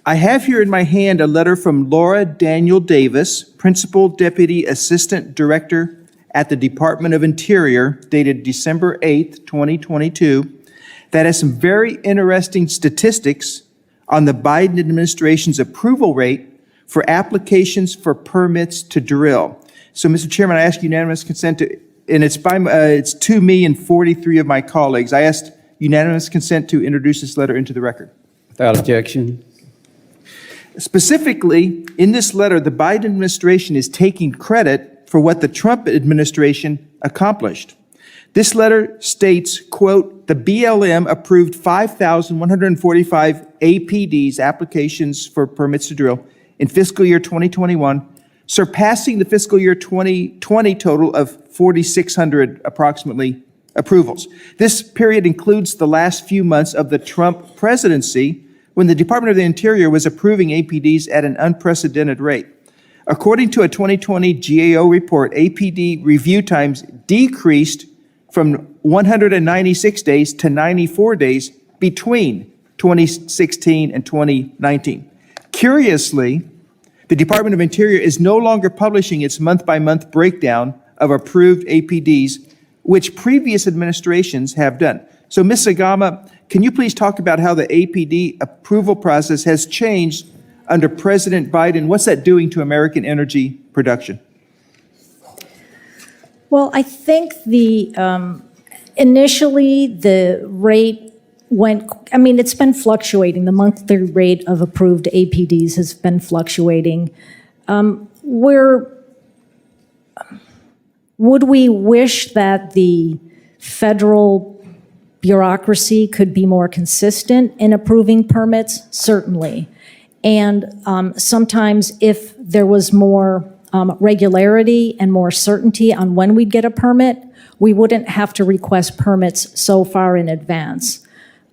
I have here in my hand a letter from Laura Daniel Davis, Principal Deputy Assistant Director at the Department of Interior, dated December 8th, 2022, that has some very interesting statistics on the Biden administration's approval rate for applications for permits to drill. So, Mr. Chairman, I ask unanimous consent to, and it's to me and 43 of my colleagues. I asked unanimous consent to introduce this letter into the record. Without objection. Specifically, in this letter, the Biden administration is taking credit for what the Trump administration accomplished. This letter states, quote, the BLM approved 5,145 APDs, applications for permits to drill, in fiscal year 2021, surpassing the fiscal year 2020 total of 4,600 approximately approvals. This period includes the last few months of the Trump presidency, when the Department of the Interior was approving APDs at an unprecedented rate. According to a 2020 GAO report, APD review times decreased from 196 days to 94 days between 2016 and 2019. Curiously, the Department of Interior is no longer publishing its month-by-month breakdown of approved APDs, which previous administrations have done. So, Ms. Sagama, can you please talk about how the APD approval process has changed under President Biden? What's that doing to American energy production? Well, I think initially the rate it's been fluctuating. The monthly rate of approved APDs has been fluctuating. Would we wish that the federal bureaucracy could be more consistent in approving permits? Certainly. And sometimes if there was more regularity and more certainty on when we'd get a permit, we wouldn't have to request permits so far in advance.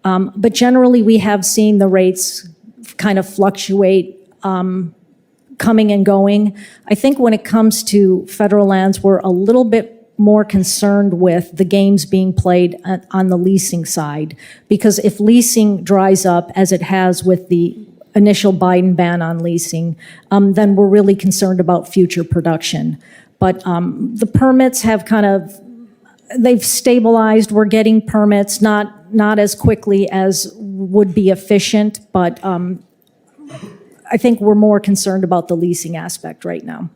But generally, we have seen the rates kind of fluctuate, coming and going. I think when it comes to federal lands, we're a little bit more concerned with the games being played on the leasing side, because if leasing dries up, as it has with the initial Biden ban on leasing, then we're really concerned about future production. But the permits have they've stabilized. We're getting permits, not as quickly as would be efficient, but I think we're more concerned about the leasing aspect right now.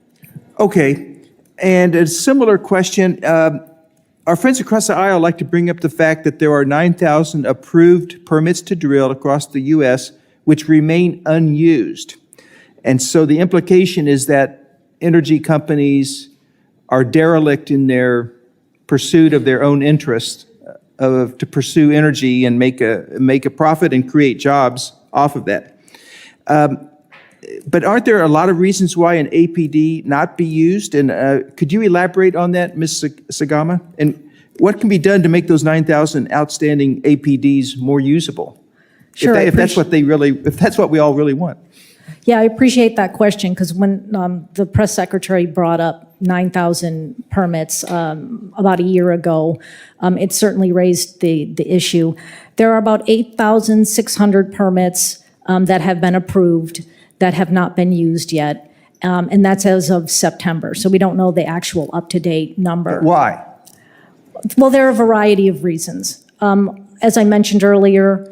Okay, and a similar question. Our friends across the aisle like to bring up the fact that there are 9,000 approved permits to drill across the U.S., which remain unused. And so the implication is that energy companies are derelict in their pursuit of their own interests, to pursue energy and make a profit and create jobs off of that. But aren't there a lot of reasons why an APD not be used? And could you elaborate on that, Ms. Sagama? And what can be done to make those 9,000 outstanding APDs more usable? Sure. If that's what we all really want. Yeah, I appreciate that question, because when the press secretary brought up 9,000 permits about a year ago, it certainly raised the issue. There are about 8,600 permits that have been approved that have not been used yet, and that's as of September. So we don't know the actual up-to-date number. Why? Well, there are a variety of reasons. As I mentioned earlier,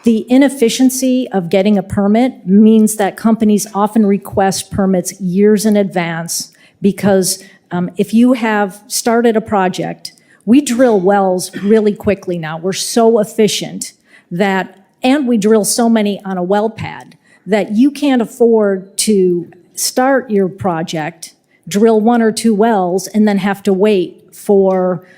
the inefficiency of getting a permit means that companies often request permits years in advance, because if you have started a project, we drill wells really quickly now. We're so efficient and we drill so many on a well pad that you can't afford to start your project, drill 1 or 2 wells, and then have to wait for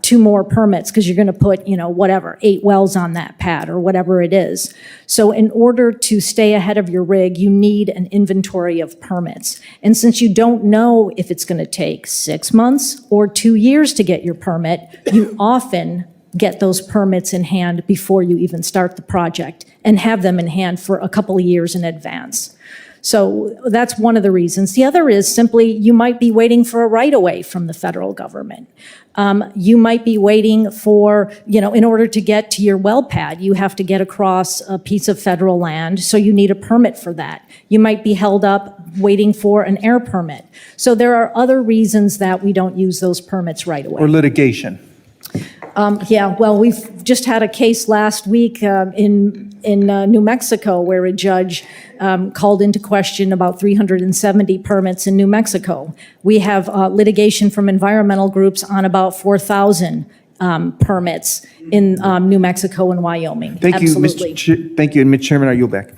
2 more permits, because you're going to put, 8 wells on that pad or whatever it is. So in order to stay ahead of your rig, you need an inventory of permits. And since you don't know if it's going to take 6 months or 2 years to get your permit, you often get those permits in hand before you even start the project and have them in hand for a couple of years in advance. So that's one of the reasons. The other is simply you might be waiting for a right-of-way from the federal government. You might be waiting for, in order to get to your well pad, you have to get across a piece of federal land, so you need a permit for that. You might be held up waiting for an air permit. So there are other reasons that we don't use those permits right away. Or litigation? Yeah, well, we've just had a case last week in New Mexico where a judge called into question about 370 permits in New Mexico. We have litigation from environmental groups on about 4,000 permits in New Mexico and Wyoming. Thank you, Absolutely. Thank you, and Mr. Chairman, I yield back.